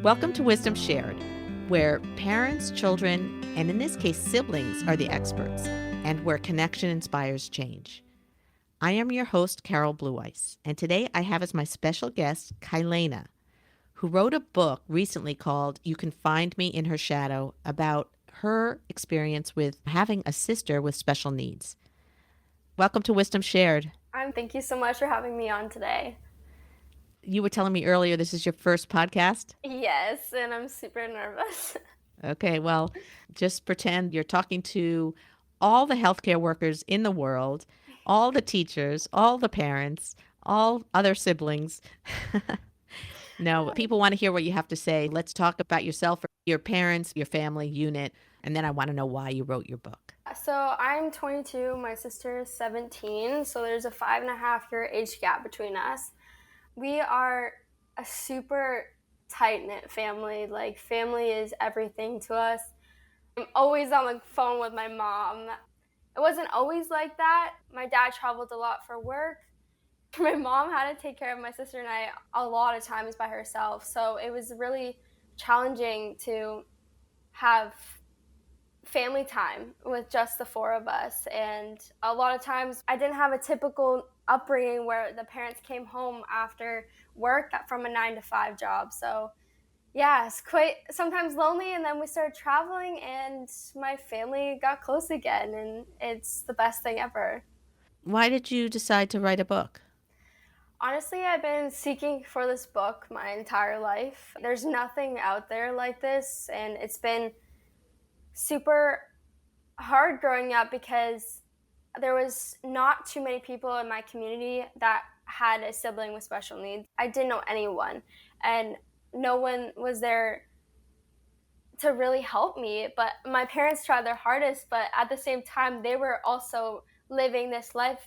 Welcome to Wisdom Shared, where parents, children, and in this case siblings, are the experts, and where connection inspires change. I am your host, Carol Blue Ice, and today I have as my special guest, Kylainah, who wrote a book recently called You Can Find Me in Her Shadow about her experience with having a sister with special needs. Welcome to Wisdom Shared. Thank you so much for having me on today. You were telling me earlier this is your first podcast? Yes, and I'm super nervous. Okay, well, just pretend you're talking to all the healthcare workers in the world, all the teachers, all the parents, all other siblings. No, people want to hear what you have to say. Let's talk about yourself, your parents, your family unit, and then I want to know why you wrote your book. So I'm 22, my sister is 17, so there's a 5.5-year age gap between us. We are a super tight-knit family. Like, family is everything to us. I'm always on the phone with my mom. It wasn't always like that. My dad traveled a lot for work. My mom had to take care of my sister and I a lot of times by herself. So it was really challenging to have family time with just the four of us. And a lot of times I didn't have a typical upbringing where the parents came home after work from a 9-to-5 job. So yeah, it's quite sometimes lonely. And then we started traveling and my family got close again. And it's the best thing ever. Why did you decide to write a book? Honestly, I've been seeking for this book my entire life. There's nothing out there like this, and it's been super hard growing up because there was not too many people in my community that had a sibling with special needs. I didn't know anyone, and no one was there to really help me. But my parents tried their hardest, but at the same time, they were also living this life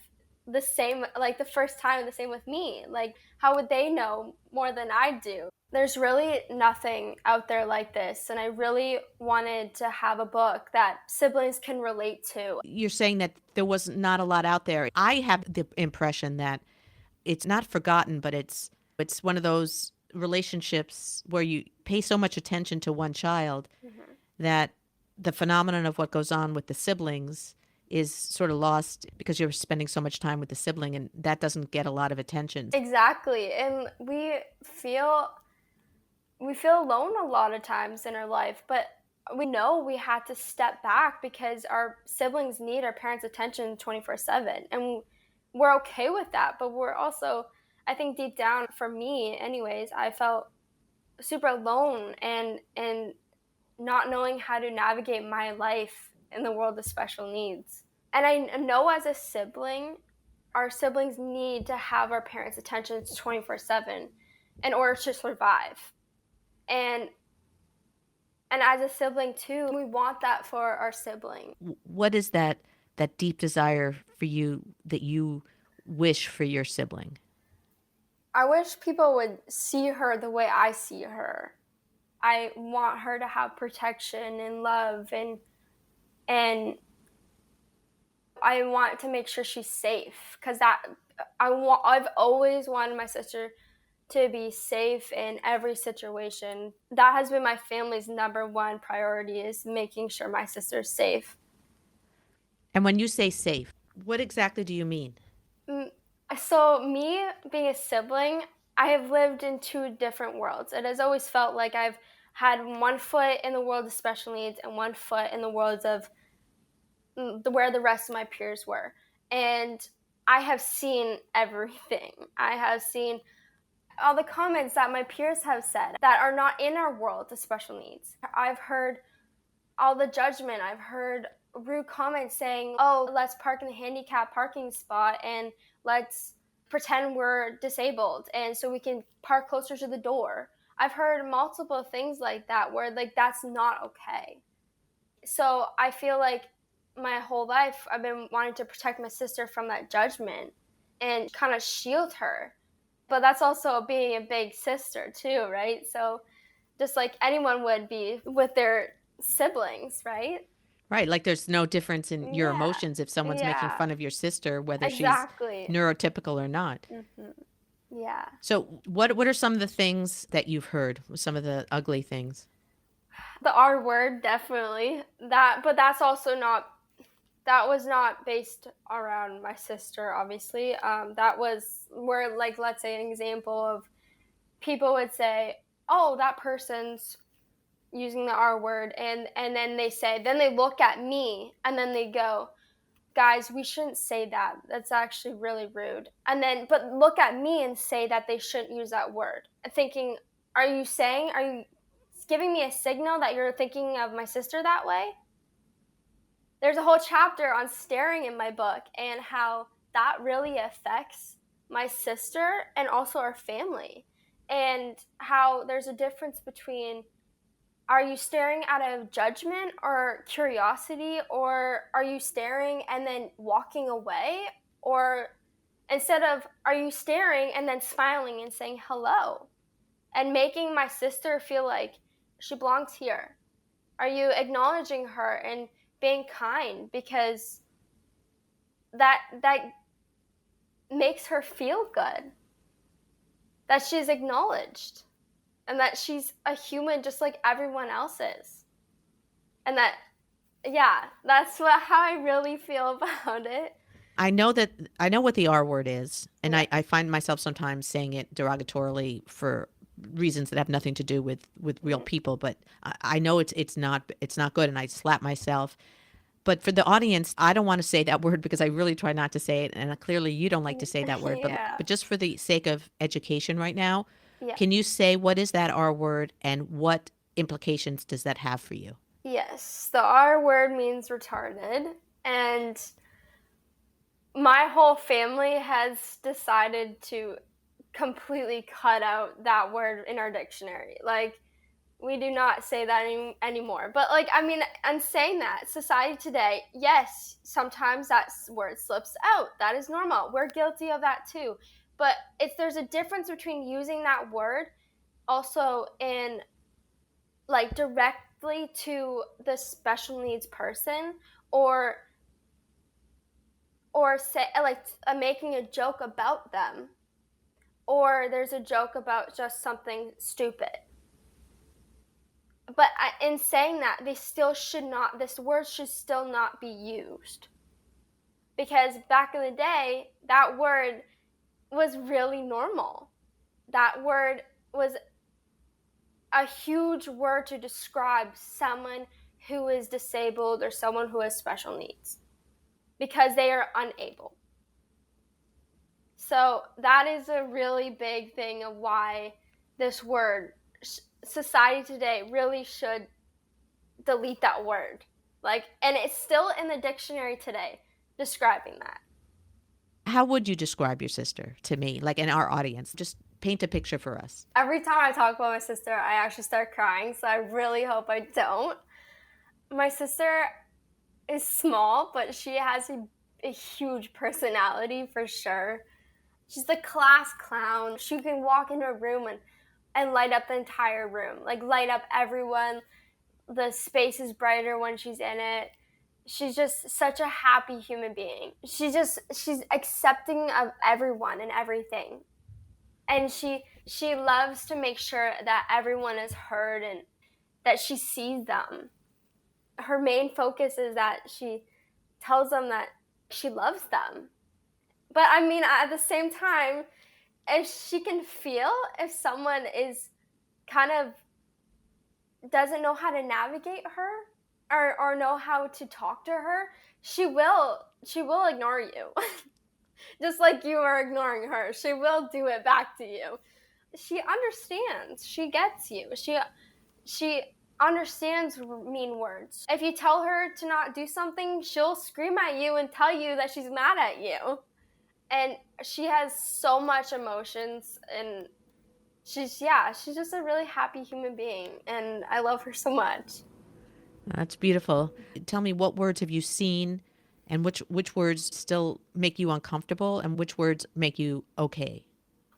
the same, like the first time, the same with me. Like, how would they know more than I do? There's really nothing out there like this, and I really wanted to have a book that siblings can relate to. You're saying that there was not a lot out there. I have the impression that it's not forgotten, but it's one of those relationships where you pay so much attention to one child that the phenomenon of what goes on with the siblings is sort of lost because you're spending so much time with the sibling, and that doesn't get a lot of attention. Exactly. And we feel alone a lot of times in our life, but we know we had to step back because our siblings need our parents' attention 24/7. And we're okay with that, but we're also, I think deep down, for me anyways, I felt super alone and not knowing how to navigate my life in the world of special needs. And I know as a sibling, our siblings need to have our parents' attention 24/7 in order to survive. And as a sibling too, we want that for our sibling. What is that deep desire for you that you wish for your sibling? I wish people would see her the way I see her. I want her to have protection and love, and I want to make sure she's safe, because I've always wanted my sister to be safe in every situation. That has been my family's number one priority, is making sure my sister's safe. And when you say safe, what exactly do you mean? So me being a sibling, I have lived in two different worlds. It has always felt like I've had one foot in the world of special needs and one foot in the world of where the rest of my peers were. And I have seen everything. I have seen all the comments that my peers have said that are not in our world of special needs. I've heard all the judgment. I've heard rude comments saying, oh, let's park in a handicapped parking spot and let's pretend we're disabled and so we can park closer to the door. I've heard multiple things like that where, like, that's not okay. So I feel like my whole life I've been wanting to protect my sister from that judgment and kind of shield her. But that's also being a big sister too, right? So just like anyone would be with their siblings, right? Right, like there's no difference in your Yeah. emotions if someone's making Yeah. fun of your sister, whether Exactly. she's neurotypical or not. Mm-hmm. Yeah. So what are some of the things that you've heard? Some of the ugly things? The R word, definitely. But that's also not, that was not based around my sister, obviously. That was where, like, let's say an example of people would say, oh, that person's using the R word, and then then they look at me and then they go, guys, we shouldn't say that. That's actually really rude. And then, but look at me and say that they shouldn't use that word. Thinking, are you giving me a signal that you're thinking of my sister that way? There's a whole chapter on staring in my book and how that really affects my sister and also our family. And how there's a difference between, are you staring out of judgment or curiosity, or are you staring and then walking away? Or instead of, are you staring and then smiling and saying hello and making my sister feel like she belongs here? Are you acknowledging her and being kind, because that makes her feel good, that she's acknowledged and that she's a human just like everyone else is. And that, yeah, that's how I really feel about it. I know what the R word is, and Yeah. I find myself sometimes saying it derogatorily for reasons that have nothing to do with real Mhm. people. But I know it's not good, and I slap myself. But for the audience, I don't want to say that word because I really try not to say it, and clearly you don't like to say that word. Yeah. But just for the sake of education right now, Yeah. can you say what is that R word and what implications does that have for you? Yes. The R word means retarded. And my whole family has decided to completely cut out that word in our dictionary. Like, we do not say that anymore. But, like, I mean, and saying that, society today, yes, sometimes that word slips out. That is normal. We're guilty of that too. But there's a difference between using that word also in, like, directly to the special needs person, or say, like, making a joke about them, or there's a joke about just something stupid. But in saying that, they still should not, this word should still not be used, because back in the day that word was really normal. That word was a huge word to describe someone who is disabled or someone who has special needs because they are unable. So that is a really big thing of why this word, society today really should delete that word. Like, and it's still in the dictionary today describing that. How would you describe your sister to me, like in our audience? Just paint a picture for us. Every time I talk about my sister, I actually start crying, so I really hope I don't. My sister is small, but she has a huge personality for sure. She's the class clown. She can walk into a room and light up the entire room, like light up everyone. The space is brighter when she's in it. She's just such a happy human being. She's accepting of everyone and everything. And she loves to make sure that everyone is heard and that she sees them. Her main focus is that she tells them that she loves them. But I mean, at the same time, if she can feel if someone is kind of doesn't know how to navigate her, or know how to talk to her, she will ignore you. Just like you are ignoring her, she will do it back to you. She understands. She gets you. She understands mean words. If you tell her to not do something, she'll scream at you and tell you that she's mad at you. And she has so much emotions, and she's just a really happy human being, and I love her so much. That's beautiful. Tell me, what words have you seen, and which words still make you uncomfortable, and which words make you okay?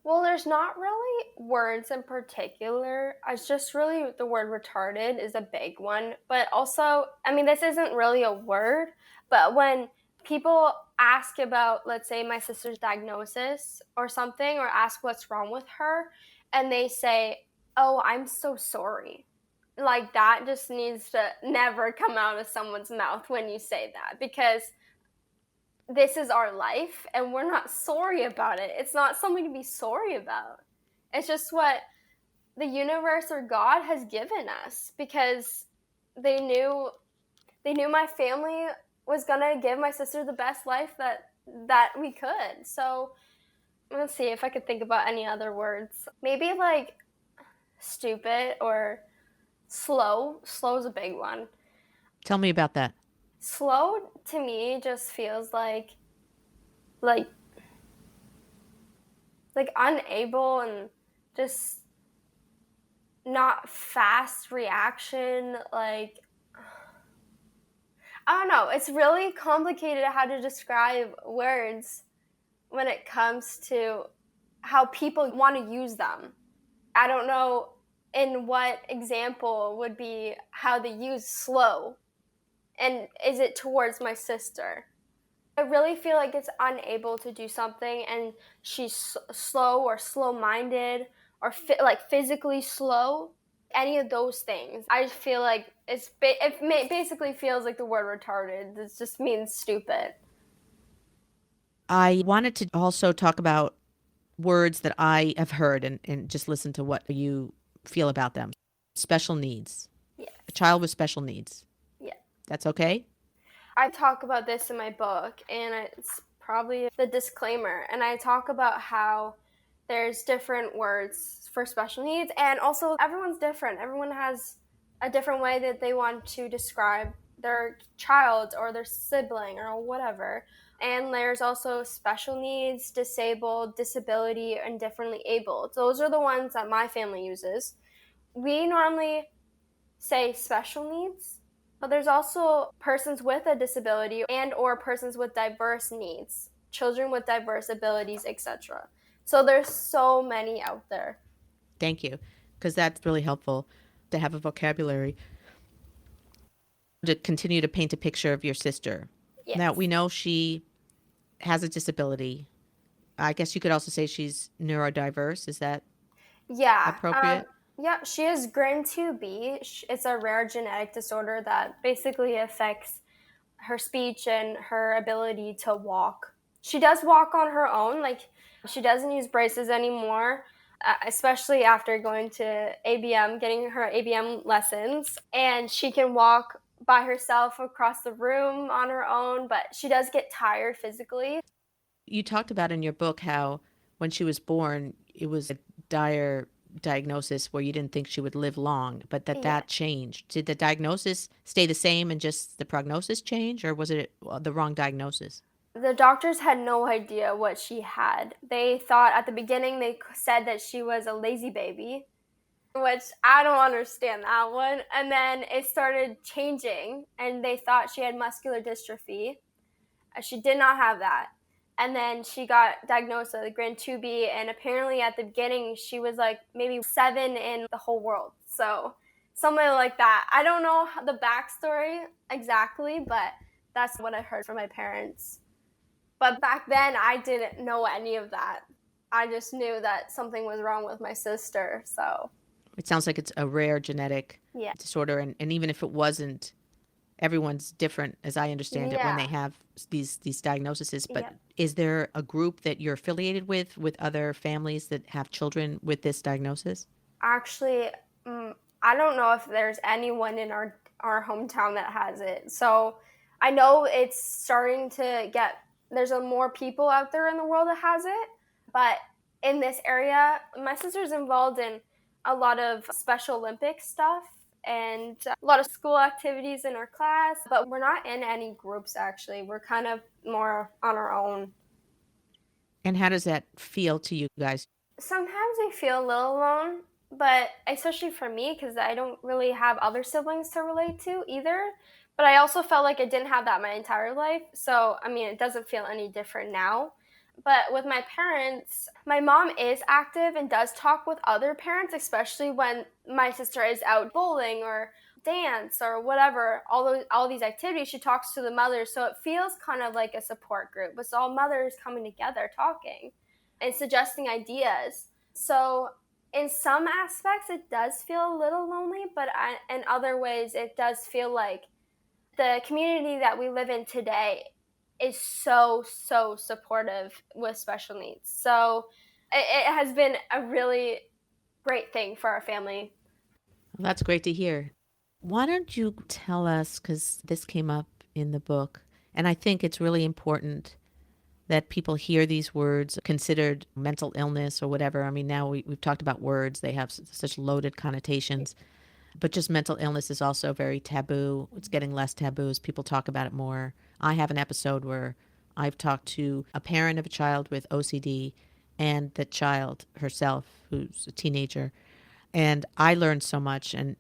Well, there's not really words in particular. It's just really the word retarded is a big one. But also, I mean, this isn't really a word, but when People ask about, let's say, my sister's diagnosis or something, or ask what's wrong with her, and they say, "Oh, I'm so sorry." Like, that just needs to never come out of someone's mouth when you say that, because this is our life and we're not sorry about it. It's not something to be sorry about. It's just what the universe or God has given us, because they knew my family was gonna give my sister the best life that we could. So let's see if I could think about any other words. Maybe like stupid or slow. Slow is a big one. Tell me about that. Slow to me just feels like unable, and just not fast reaction. Like, I don't know. It's really complicated how to describe words when it comes to how people want to use them. I don't know in what example would be how they use slow, and is it towards my sister. I really feel like it's unable to do something, and she's slow or slow minded or like physically slow. Any of those things. I feel like it basically feels like the word retarded. It just means stupid. I wanted to also talk about words that I have heard and just listen to what you feel about them. Special needs. Yes. A child with special needs. Yeah. That's okay? I talk about this in my book, and it's probably the disclaimer. And I talk about how there's different words for special needs, and also everyone's different. Everyone has a different way that they want to describe their child or their sibling or whatever. And there's also special needs, disabled, disability, and differently abled. Those are the ones that my family uses. We normally say special needs, but there's also persons with a disability and or persons with diverse needs, children with diverse abilities, etc. So there's so many out there. Thank you. Because that's really helpful to have a vocabulary to continue to paint a picture of your sister. Now, Yes. we know she has a disability. I guess you could also say she's neurodiverse. Is that Yeah. appropriate? Yeah, she has Grin 2B. It's a rare genetic disorder that basically affects her speech and her ability to walk. She does walk on her own, like she doesn't use braces anymore, especially after going to ABM, getting her ABM lessons, and she can walk by herself across the room on her own, but she does get tired physically. You talked about in your book how when she was born, it was a dire diagnosis where you didn't think she would live long, but Yeah. that changed. Did the diagnosis stay the same and just the prognosis change, or was it the wrong diagnosis? The doctors had no idea what she had. They thought at the beginning, they said that she was a lazy baby, which I don't understand that one. And then it started changing, and they thought she had muscular dystrophy. She did not have that. And then she got diagnosed with Grin 2B, and apparently at the beginning, she was like maybe 7 in the whole world. So something like that. I don't know the backstory exactly, but that's what I heard from my parents. But back then, I didn't know any of that. I just knew that something was wrong with my sister. So, It sounds like it's a rare genetic yeah. disorder, and even if it wasn't, everyone's different, as I understand it, when Yeah. they have these diagnoses. But Yeah. is there a group that you're affiliated with other families that have children with this diagnosis? Actually, I don't know if there's anyone in our hometown that has it. So I know it's starting to get, there's more people out there in the world that has it, but in this area, my sister's involved in a lot of Special Olympics stuff and a lot of school activities in our class, but we're not in any groups actually. We're kind of more on our own. And how does that feel to you guys? Sometimes I feel a little alone, but especially for me, because I don't really have other siblings to relate to either. But I also felt like I didn't have that my entire life. So, I mean, it doesn't feel any different now. But with my parents, my mom is active and does talk with other parents, especially when my sister is out bowling or dance or whatever, all these activities. She talks to the mothers, so it feels kind of like a support group. It's all mothers coming together, talking and suggesting ideas. So in some aspects, it does feel a little lonely, but in other ways, it does feel like the community that we live in today is so supportive with special needs. So it has been a really great thing for our family. Well, that's great to hear. Why don't you tell us, because this came up in the book, and I think it's really important that people hear these words considered mental illness or whatever. I mean, now we've talked about words, they have such loaded connotations, but just mental illness is also very taboo. It's getting less taboo as people talk about it more. I have an episode where I've talked to a parent of a child with OCD and the child herself, who's a teenager. And I learned so much. And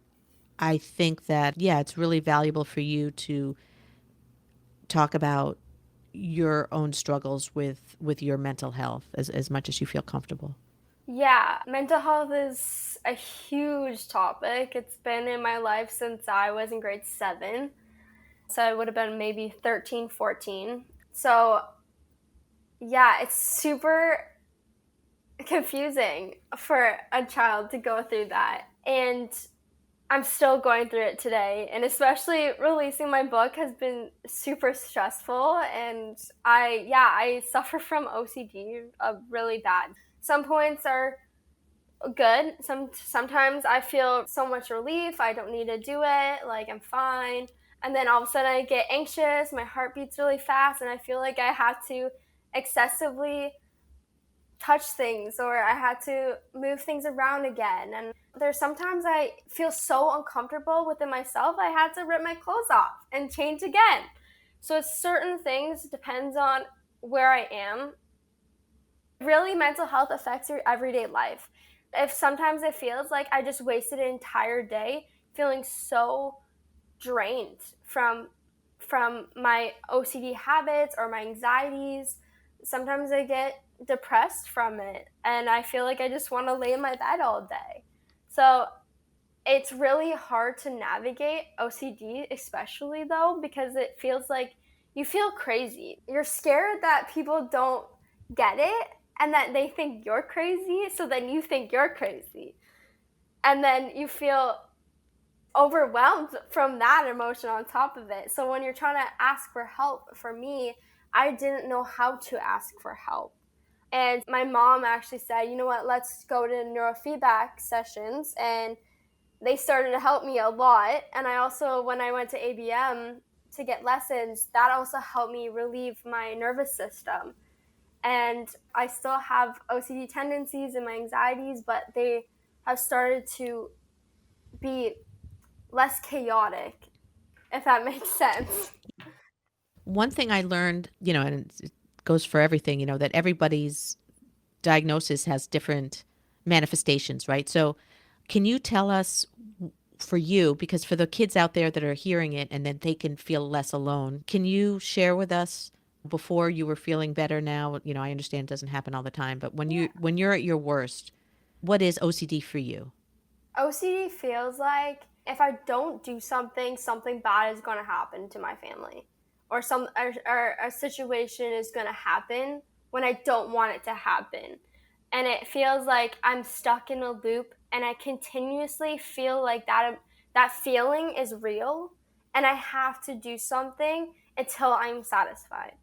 I think that, yeah, it's really valuable for you to talk about your own struggles with your mental health as much as you feel comfortable. Yeah, mental health is a huge topic. It's been in my life since I was in grade 7. So I would have been maybe 13, 14. So yeah, it's super confusing for a child to go through that. And I'm still going through it today. And especially releasing my book has been super stressful. And I suffer from OCD really bad. Some points are good. Sometimes I feel so much relief. I don't need to do it. Like, I'm fine. And then all of a sudden I get anxious. My heart beats really fast. And I feel like I have to excessively touch things, or I had to move things around again. And there's sometimes I feel so uncomfortable within myself, I had to rip my clothes off and change again. So it's certain things, depends on where I am. Really, mental health affects your everyday life. If sometimes it feels like I just wasted an entire day feeling so drained from my OCD habits or my anxieties. Sometimes I get depressed from it, and I feel like I just want to lay in my bed all day. So it's really hard to navigate OCD, especially though, because it feels like you feel crazy. You're scared that people don't get it and that they think you're crazy, so then you think you're crazy. And then you feel overwhelmed from that emotion on top of it. So when you're trying to ask for help, for me, I didn't know how to ask for help. And my mom actually said, you know what, let's go to neurofeedback sessions. And they started to help me a lot. And I also, when I went to ABM to get lessons, that also helped me relieve my nervous system. And I still have OCD tendencies and my anxieties, but they have started to be less chaotic, if that makes sense. One thing I learned, and it goes for everything, that everybody's diagnosis has different manifestations, right? So, can you tell us for you, because for the kids out there that are hearing it and then they can feel less alone, can you share with us before you were feeling better now? I understand it doesn't happen all the time, but Yeah. when you're at your worst, what is OCD for you? OCD feels like if I don't do something, something bad is going to happen to my family, or or a situation is going to happen when I don't want it to happen. And it feels like I'm stuck in a loop, and I continuously feel like that feeling is real, and I have to do something until I'm satisfied.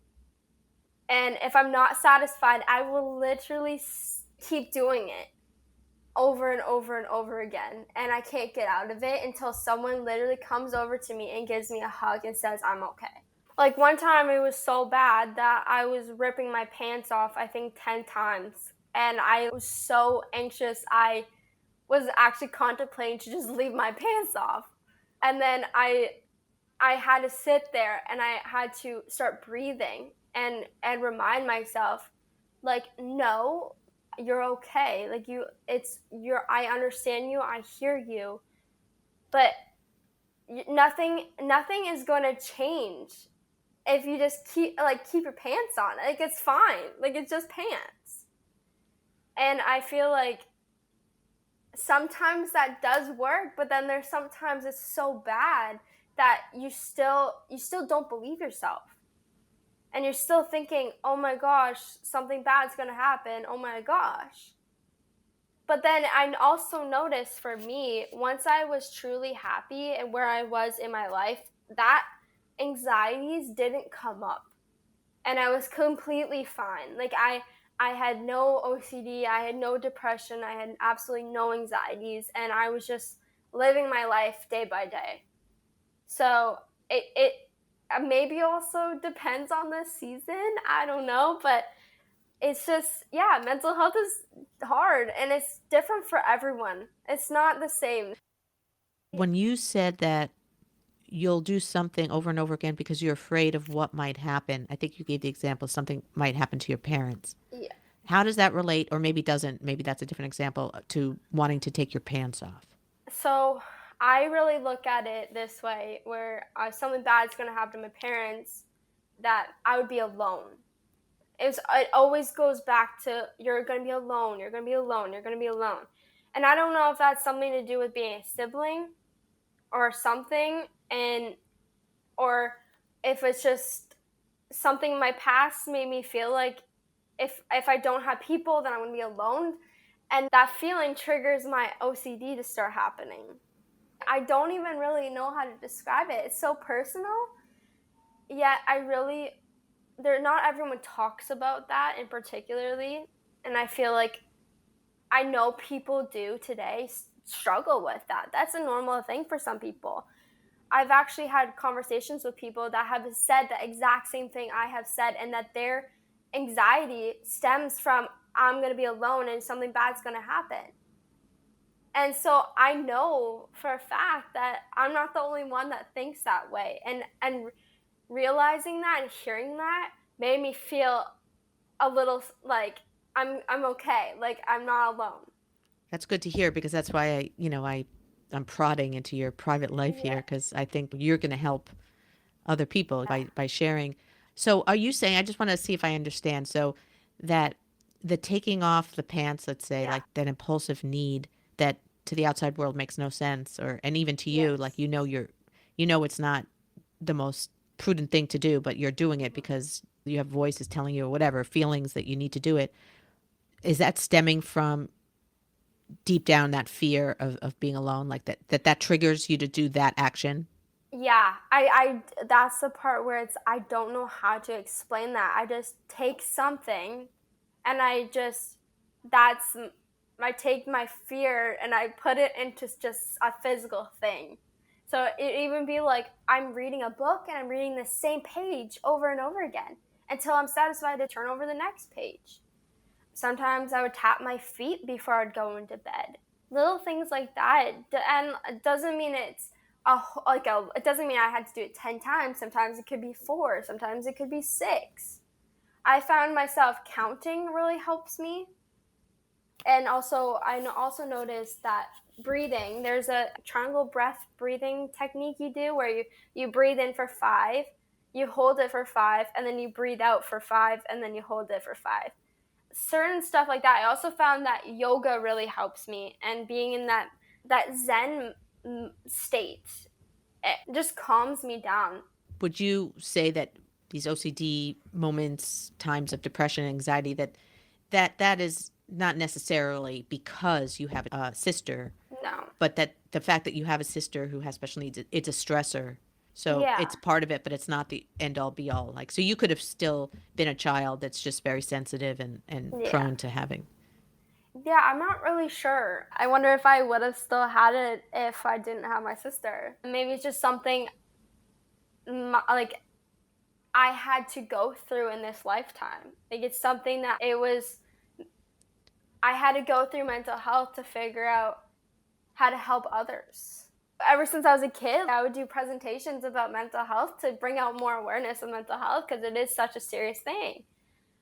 And if I'm not satisfied, I will literally keep doing it over and over and over again. And I can't get out of it until someone literally comes over to me and gives me a hug and says, I'm okay. Like one time it was so bad that I was ripping my pants off, I think 10 times. And I was so anxious, I was actually contemplating to just leave my pants off. And then I had to sit there and I had to start breathing and remind myself, like, no, you're okay. Like, I understand you, I hear you, but nothing is going to change if you just keep your pants on. Like, it's fine. Like, it's just pants. And I feel like sometimes that does work, but then there's sometimes it's so bad that you still don't believe yourself. And you're still thinking, "Oh my gosh, something bad's going to happen. Oh my gosh." But then I also noticed for me, once I was truly happy and where I was in my life, that anxieties didn't come up. And I was completely fine. Like I had no OCD, I had no depression, I had absolutely no anxieties, and I was just living my life day by day. So it maybe also depends on the season. I don't know, but it's just, yeah, mental health is hard and it's different for everyone. It's not the same. When you said that you'll do something over and over again because you're afraid of what might happen, I think you gave the example something might happen to your parents. Yeah. How does that relate, or maybe doesn't, maybe that's a different example, to wanting to take your pants off? So I really look at it this way, where something bad's going to happen to my parents, that I would be alone. It always goes back to, you're going to be alone, you're going to be alone, you're going to be alone. And I don't know if that's something to do with being a sibling or something, and or if it's just something in my past made me feel like if I don't have people, then I'm going to be alone, and that feeling triggers my OCD to start happening. I don't even really know how to describe it. It's so personal. Yet I really, there, not everyone talks about that in particularly, and I feel like I know people do today struggle with that. That's a normal thing for some people. I've actually had conversations with people that have said the exact same thing I have said, and that their anxiety stems from, I'm going to be alone and something bad's going to happen. And so I know for a fact that I'm not the only one that thinks that way. And realizing that and hearing that made me feel a little like I'm okay. Like I'm not alone. That's good to hear, because that's why I'm prodding into your private life here, Yeah. because I think you're going to help other people by sharing. So are you saying, I just want to see if I understand, so that the taking off the pants, let's say, Yeah. like that impulsive need that to the outside world makes no sense, or and even to you, like Yes. it's not the most prudent thing to do, but you're doing it because you have voices telling you, or whatever, feelings that you need to do it. Is that stemming from deep down that fear of being alone, like that triggers you to do that action? Yeah, I that's the part where it's, I don't know how to explain that. I just take something and that's I take my fear and I put it into just a physical thing. So it even be like I'm reading a book and I'm reading the same page over and over again until I'm satisfied to turn over the next page. Sometimes I would tap my feet before I'd go into bed. Little things like that, and it doesn't mean it's it doesn't mean I had to do it 10 times. Sometimes it could be 4, sometimes it could be 6. I found myself counting really helps me. And also I also noticed that breathing, there's a triangle breath breathing technique you do where you breathe in for 5, you hold it for 5, and then you breathe out for 5, and then you hold it for 5. Certain stuff like that. I also found that yoga really helps me, and being in that zen state, it just calms me down. Would you say that these OCD moments, times of depression and anxiety, that is not necessarily because you have a sister, No. but that the fact that you have a sister who has special needs, it's a stressor. So Yeah. it's part of it, but it's not the end all be all. Like, so you could have still been a child that's just very sensitive and Yeah. prone to having. Yeah, I'm not really sure. I wonder if I would have still had it if I didn't have my sister. Maybe it's just something like I had to go through in this lifetime. Like it's something that it was, I had to go through mental health to figure out how to help others. Ever since I was a kid, I would do presentations about mental health to bring out more awareness of mental health because it is such a serious thing.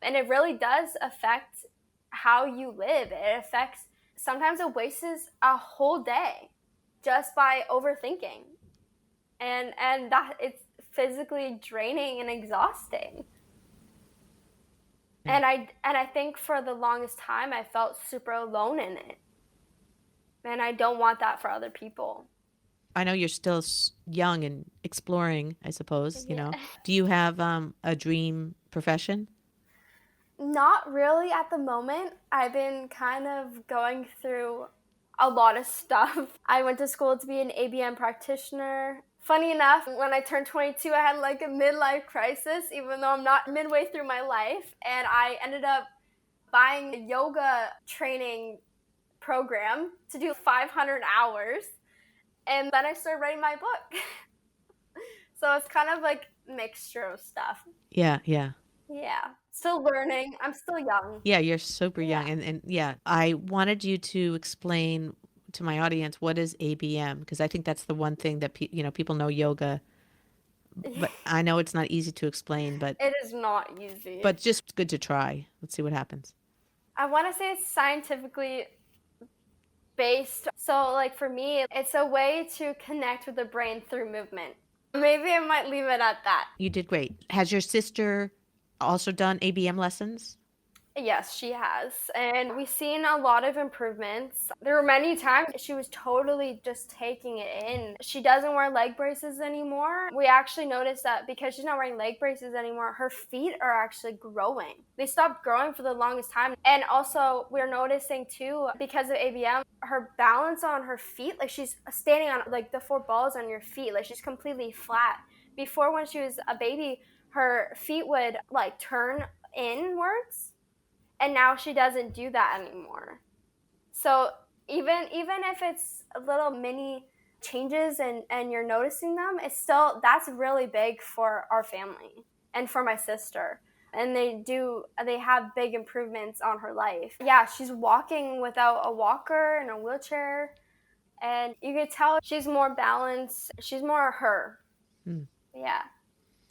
And it really does affect how you live. It affects, sometimes it wastes a whole day just by overthinking. And that it's physically draining and exhausting. Yeah. And I think for the longest time I felt super alone in it. And I don't want that for other people. I know you're still young and exploring, I suppose, you Yeah. know. Do you have a dream profession? Not really at the moment. I've been kind of going through a lot of stuff. I went to school to be an ABM practitioner. Funny enough, when I turned 22, I had like a midlife crisis, even though I'm not midway through my life. And I ended up buying a yoga training program to do 500 hours. And then I started writing my book. So it's kind of like mixture of stuff. Yeah, yeah. Yeah. Still learning. I'm still young. Yeah, you're super Yeah. young. And yeah, I wanted you to explain to my audience what is ABM because I think that's the one thing that people know yoga, but I know it's not easy to explain, It is not easy. but just good to try. Let's see what happens. I want to say it's scientifically based. So, like for me, it's a way to connect with the brain through movement. Maybe I might leave it at that. You did great. Has your sister also done ABM lessons? Yes, she has. And we've seen a lot of improvements. There were many times she was totally just taking it in. She doesn't wear leg braces anymore. We actually noticed that because she's not wearing leg braces anymore, her feet are actually growing. They stopped growing for the longest time. And also, we're noticing too, because of ABM, her balance on her feet, like she's standing on like the four balls on your feet, like she's completely flat. Before, when she was a baby, her feet would like turn inwards, and now she doesn't do that anymore. So even if it's a little mini changes and you're noticing them, it's still, that's really big for our family and for my sister. And they have big improvements on her life. Yeah, she's walking without a walker and a wheelchair, and you could tell she's more balanced, she's more her. Hmm. Yeah.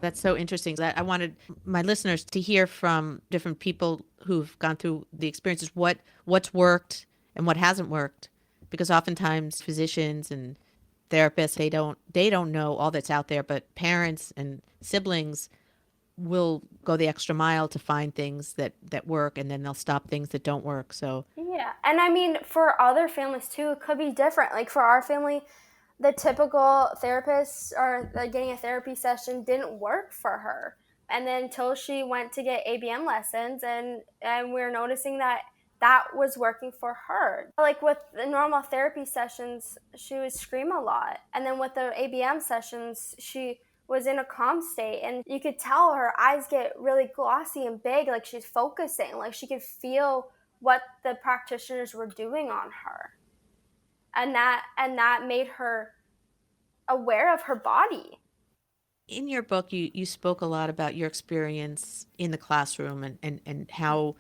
That's so interesting. I wanted my listeners to hear from different people who've gone through the experiences, what's worked and what hasn't worked, because oftentimes physicians and therapists they don't know all that's out there, but parents and siblings will go the extra mile to find things that work, and then they'll stop things that don't work. So Yeah. And I mean, for other families too, it could be different. Like for our family, the typical therapist or like getting a therapy session didn't work for her. And then until she went to get ABM lessons, and we are noticing that that was working for her. Like with the normal therapy sessions, she would scream a lot. And then with the ABM sessions, she was in a calm state, and you could tell her eyes get really glossy and big, like she's focusing, like she could feel what the practitioners were doing on her. And that made her aware of her body. in your book, you spoke a lot about your experience in the classroom and how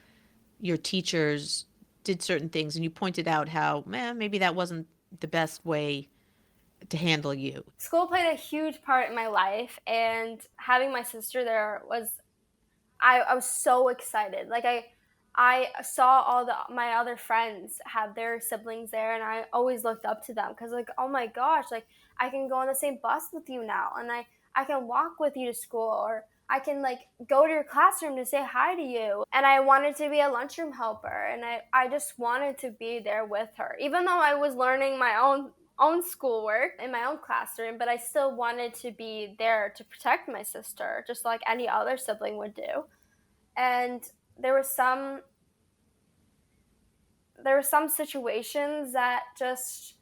your teachers did certain things, and you pointed out how maybe that wasn't the best way to handle you. School played a huge part in my life, and having my sister there was, I was so excited. Like I saw all my other friends have their siblings there, and I always looked up to them because, like, oh my gosh, like I can go on the same bus with you now, and I can walk with you to school, or I can like go to your classroom to say hi to you. And I wanted to be a lunchroom helper, and I just wanted to be there with her, even though I was learning my own schoolwork in my own classroom, but I still wanted to be there to protect my sister just like any other sibling would do. And there were some situations that just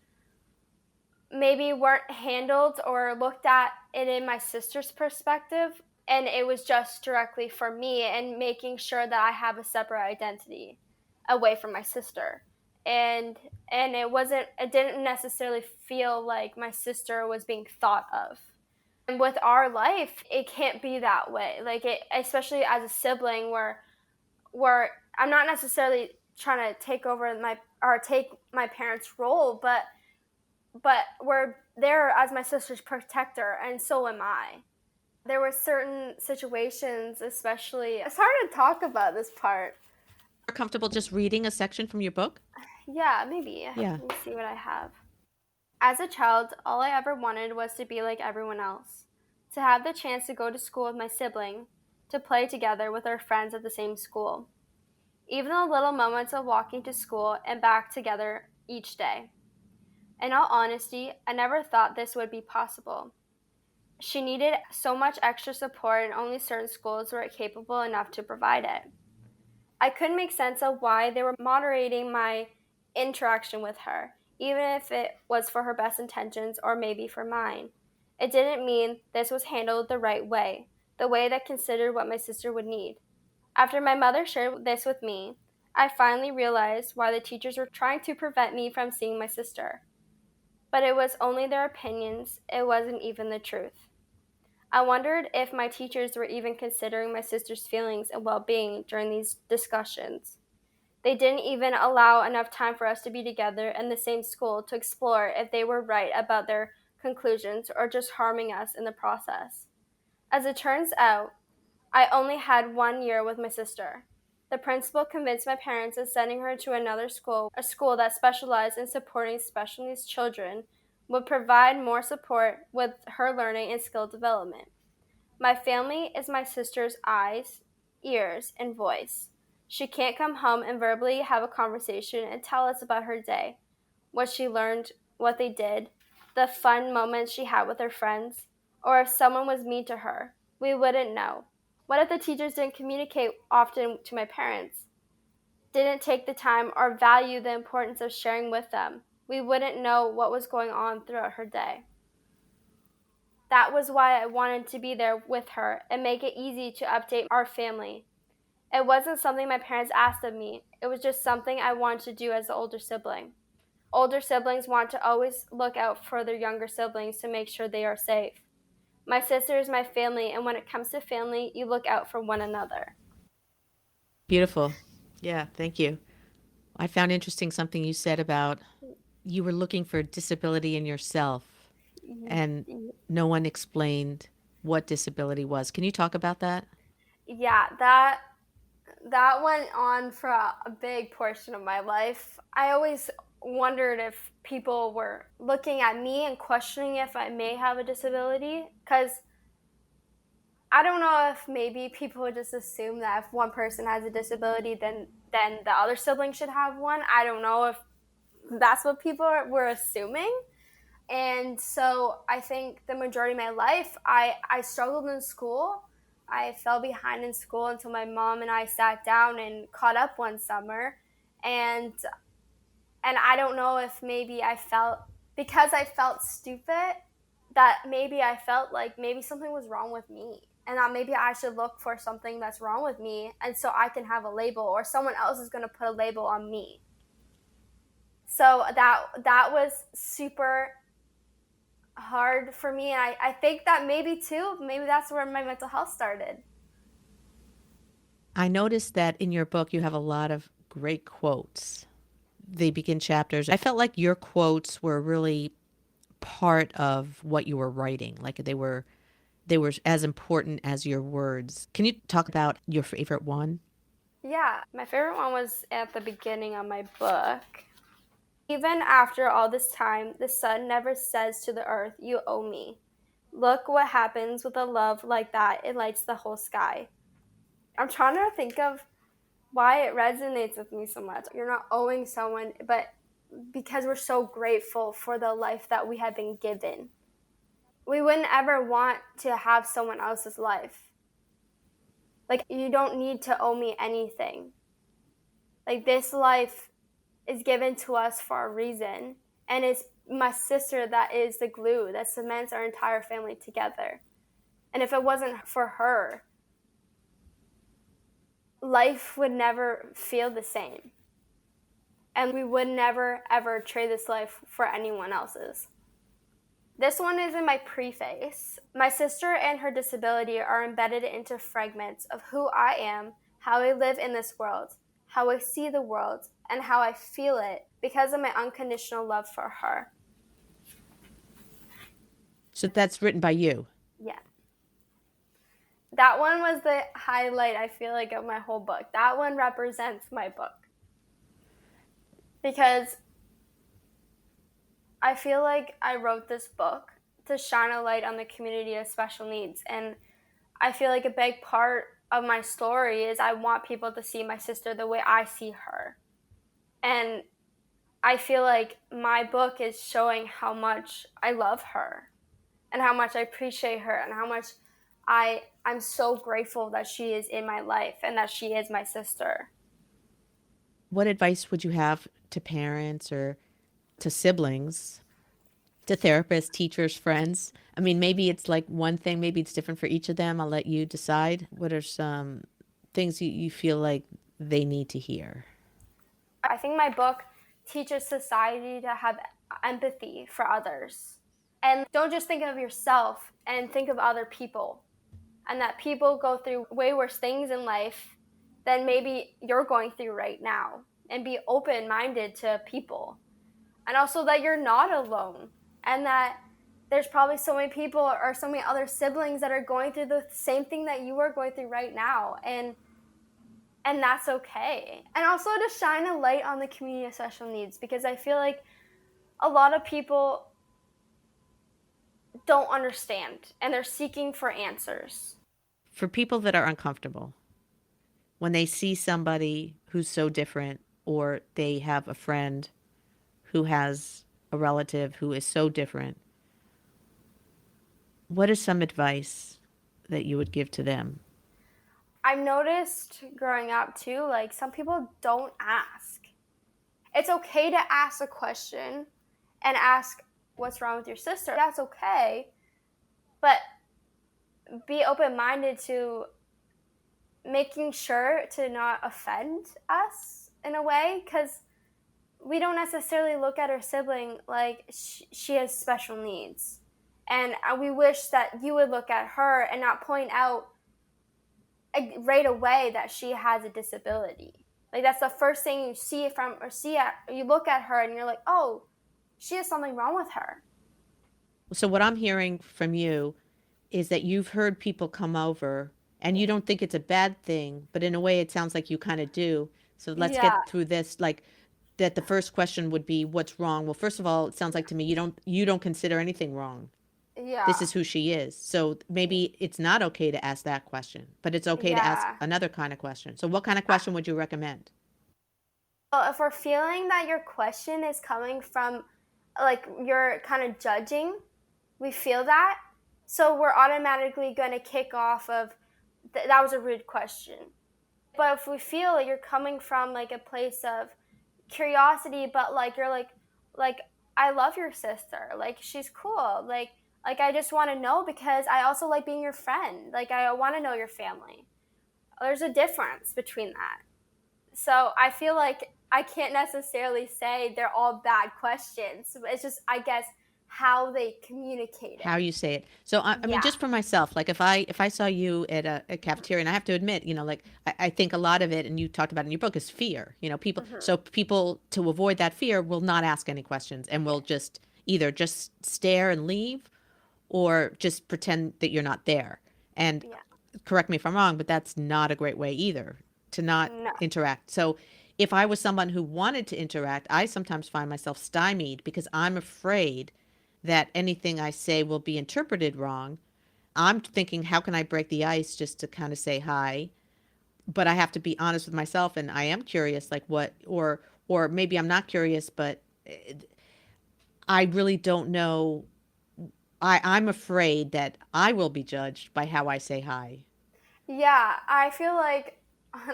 maybe weren't handled or looked at it in my sister's perspective, and it was just directly for me and making sure that I have a separate identity away from my sister. And it didn't necessarily feel like my sister was being thought of. And with our life, it can't be that way. Like it, especially as a sibling, where I'm not necessarily trying to take my parents' role, but we're there as my sister's protector, and so am I. There were certain situations, especially, it's hard to talk about this part. Are comfortable just reading a section from your book? Yeah, maybe. Yeah. Let me see what I have. As a child, all I ever wanted was to be like everyone else, to have the chance to go to school with my sibling, to play together with our friends at the same school. Even the little moments of walking to school and back together each day. In all honesty, I never thought this would be possible. She needed so much extra support, and only certain schools were capable enough to provide it. I couldn't make sense of why they were moderating my interaction with her, even if it was for her best intentions or maybe for mine. It didn't mean this was handled the way that considered what my sister would need. After my mother shared this with me, I finally realized why the teachers were trying to prevent me from seeing my sister. But it was only their opinions, it wasn't even the truth. I wondered if my teachers were even considering my sister's feelings and well being during these discussions. They didn't even allow enough time for us to be together in the same school to explore if they were right about their conclusions or just harming us in the process. As it turns out, I only had 1 year with my sister. The principal convinced my parents that sending her to another school, a school that specialized in supporting special needs children, would provide more support with her learning and skill development. My family is my sister's eyes, ears, and voice. She can't come home and verbally have a conversation and tell us about her day, what she learned, what they did, the fun moments she had with her friends, or if someone was mean to her. We wouldn't know. What if the teachers didn't communicate often to my parents, didn't take the time or value the importance of sharing with them? We wouldn't know what was going on throughout her day. That was why I wanted to be there with her and make it easy to update our family. It wasn't something my parents asked of me, it was just something I wanted to do as the older sibling. Older siblings want to always look out for their younger siblings to make sure they are safe. My sister is my family, and when it comes to family, you look out for one another. Beautiful. Yeah, thank you. I found interesting something you said about you were looking for disability in yourself and no one explained what disability was. Can you talk about that? Yeah, that went on for a big portion of my life. I always wondered if people were looking at me and questioning if I may have a disability, because I don't know if maybe people would just assume that if one person has a disability, then the other sibling should have one. I don't know if that's what people were assuming. And so I think the majority of my life, I struggled in school. I fell behind in school until my mom and I sat down and caught up one summer. And and I don't know if maybe I felt, because I felt stupid, that maybe I felt like maybe something was wrong with me and that maybe I should look for something that's wrong with me and so I can have a label, or someone else is going to put a label on me. So that was super hard for me, and I think that maybe too, maybe that's where my mental health started. I noticed that in your book you have a lot of great quotes. They begin chapters. I felt like your quotes were really part of what you were writing. Like they were as important as your words. Can you talk about your favorite one? Yeah, my favorite one was at the beginning of my book. Even after all this time, the sun never says to the earth, "You owe me." Look what happens with a love like that. It lights the whole sky. I'm trying to think of why it resonates with me so much. You're not owing someone, but because we're so grateful for the life that we have been given. We wouldn't ever want to have someone else's life. Like, you don't need to owe me anything. Like, this life is given to us for a reason. And it's my sister that is the glue that cements our entire family together. And if it wasn't for her, life would never feel the same. And we would never, ever trade this life for anyone else's. This one is in my preface. My sister and her disability are embedded into fragments of who I am, how I live in this world, how I see the world, and how I feel it because of my unconditional love for her. So that's written by you. Yeah. That one was the highlight, I feel like, of my whole book. That one represents my book. Because I feel like I wrote this book to shine a light on the community of special needs. And I feel like a big part of my story is I want people to see my sister the way I see her. And I feel like my book is showing how much I love her and how much I appreciate her and how much I'm so grateful that she is in my life and that she is my sister. What advice would you have to parents or to siblings, to therapists, teachers, friends? I mean, maybe it's like one thing, maybe it's different for each of them. I'll let you decide. What are some things you feel like they need to hear? I think my book teaches society to have empathy for others. And don't just think of yourself and think of other people. And that people go through way worse things in life than maybe you're going through right now. And be open minded to people. And also that you're not alone. And that there's probably so many people or so many other siblings that are going through the same thing that you are going through right now. And that's okay. And also to shine a light on the community of special needs, because I feel like a lot of people don't understand and they're seeking for answers. For people that are uncomfortable, when they see somebody who's so different, or they have a friend who has a relative who is so different, what is some advice that you would give to them? I've noticed growing up too, like some people don't ask. It's okay to ask a question and ask what's wrong with your sister. That's okay. But be open minded to making sure to not offend us in a way, because we don't necessarily look at our sibling like she has special needs. And we wish that you would look at her and not point out right away that she has a disability. Like that's the first thing you see from or see at you look at her and you're like, oh, she has something wrong with her. So, what I'm hearing from you is that you've heard people come over and you don't think it's a bad thing, but in a way it sounds like you kind of do. So, let's Yeah, get through this. Like, that the first question would be, what's wrong? Well, first of all, it sounds like to me you don't consider anything wrong. This yeah, is who she is. So maybe it's not okay to ask that question, but it's okay to ask yeah. another kind of question. So what kind of question would you recommend? Well, if we're feeling that your question is coming from like you're kind of judging, we feel that. So we're automatically going to kick off of that was a rude question. But if we feel like you're coming from like a place of curiosity, but like you're like I love your sister. Like she's cool. Like I just want to know because I also like being your friend. Like I want to know your family. There's a difference between that. So I feel like I can't necessarily say they're all bad questions. It's just I guess how they communicate How it. you say it. So I mean, Yeah. just for myself, like if I saw you at a cafeteria, and I have to admit, like I think a lot of it, and you talked about it in your book, is fear. People. Mm-hmm. So people, to avoid that fear, will not ask any questions and will just either just stare and leave, or just pretend that you're not there. And Yeah. correct me if I'm wrong, but that's not a great way either to not No. interact. So if I was someone who wanted to interact, I sometimes find myself stymied because I'm afraid that anything I say will be interpreted wrong. I'm thinking, how can I break the ice just to kind of say hi? But I have to be honest with myself, and I am curious, like what, or maybe I'm not curious, but I really don't know. I'm afraid that I will be judged by how I say hi. Yeah, I feel like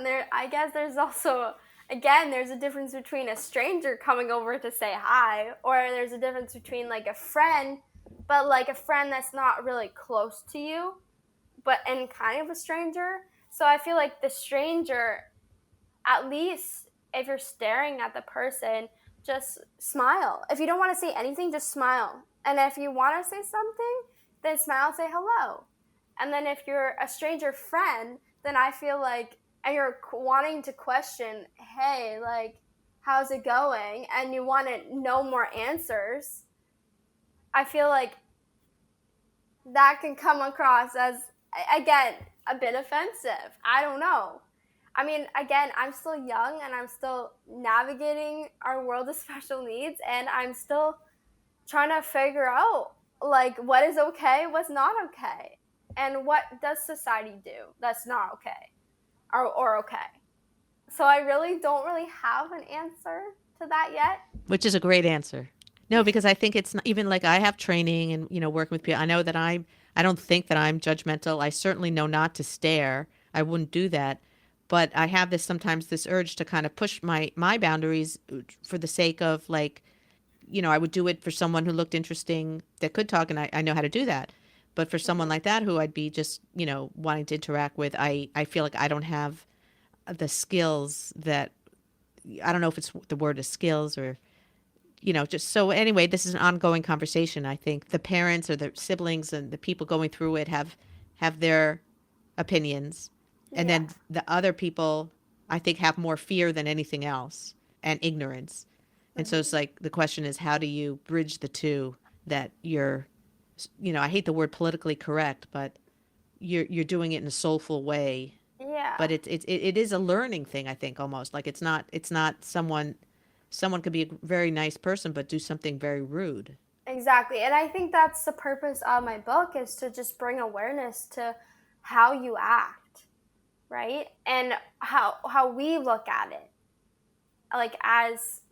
there. I guess there's also again there's a difference between a stranger coming over to say hi, or there's a difference between like a friend, but like a friend that's not really close to you, but and kind of a stranger. So I feel like the stranger, at least if you're staring at the person, just smile. If you don't want to say anything, just smile. And if you want to say something, then smile and say hello. And then if you're a stranger friend, then I feel like, and you're wanting to question, hey, like, how's it going? And you want to know more answers, I feel like that can come across as, again, a bit offensive. I don't know. I mean, again, I'm still young and I'm still navigating our world of special needs, and I'm still trying to figure out like what is okay, what's not okay, and what does society do that's not okay or okay. So I really don't really have an answer to that yet. Which is a great answer. No, because I think it's not, even like I have training and, working with people. I know that I don't think that I'm judgmental. I certainly know not to stare. I wouldn't do that. But I have this urge to kind of push my boundaries for the sake of like, I would do it for someone who looked interesting that could talk, and I know how to do that. But for someone like that who I'd be just, wanting to interact with, I feel like I don't have the skills that, I don't know if it's the word is skills or, just so anyway, this is an ongoing conversation. I think the parents or the siblings and the people going through it have their opinions. And then Yes. the other people, I think, have more fear than anything else and ignorance. And so it's like the question is, how do you bridge the two that you're, I hate the word politically correct, but you're doing it in a soulful way. Yeah. But it is a learning thing, I think, almost like it's not someone could be a very nice person but do something very rude. Exactly. And I think that's the purpose of my book, is to just bring awareness to how you act, right? And how we look at it. Like as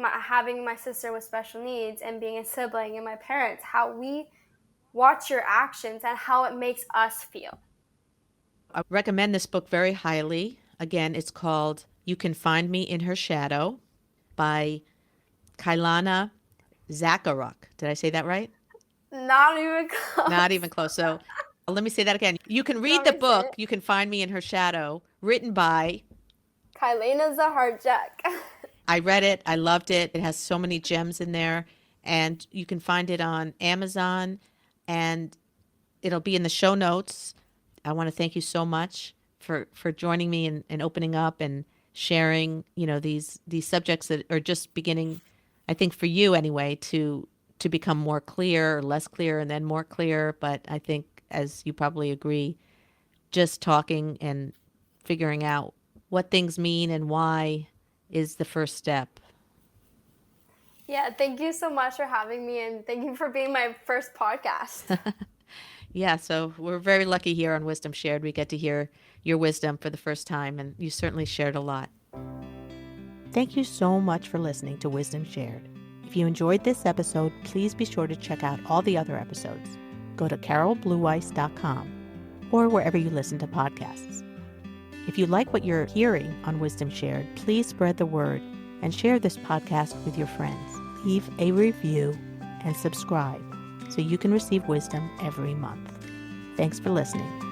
having my sister with special needs and being a sibling and my parents, how we watch your actions and how it makes us feel. I recommend this book very highly. Again, it's called You Can Find Me in Her Shadow by Kylainah Zacharcuk. Did I say that right? Not even close. Not even close. So let me say that again. You can You read want the me to say book, it? You Can Find Me in Her Shadow, written by, Kylainah Zacharcuk. I read it. I loved it. It has so many gems in there. And you can find it on Amazon, and it'll be in the show notes. I want to thank you so much for joining me and opening up and sharing, these subjects that are just beginning, I think for you anyway, to become more clear, or less clear, and then more clear. But I think, as you probably agree, just talking and figuring out what things mean and why is the first step. Yeah, thank you so much for having me, and thank you for being my first podcast. Yeah, so we're very lucky here on Wisdom Shared. We get to hear your wisdom for the first time, and you certainly shared a lot. Thank you so much for listening to Wisdom Shared. If you enjoyed this episode, please be sure to check out all the other episodes. Go to carolblueweiss.com or wherever you listen to podcasts. If you like what you're hearing on Wisdom Shared, please spread the word and share this podcast with your friends. Leave a review and subscribe so you can receive wisdom every month. Thanks for listening.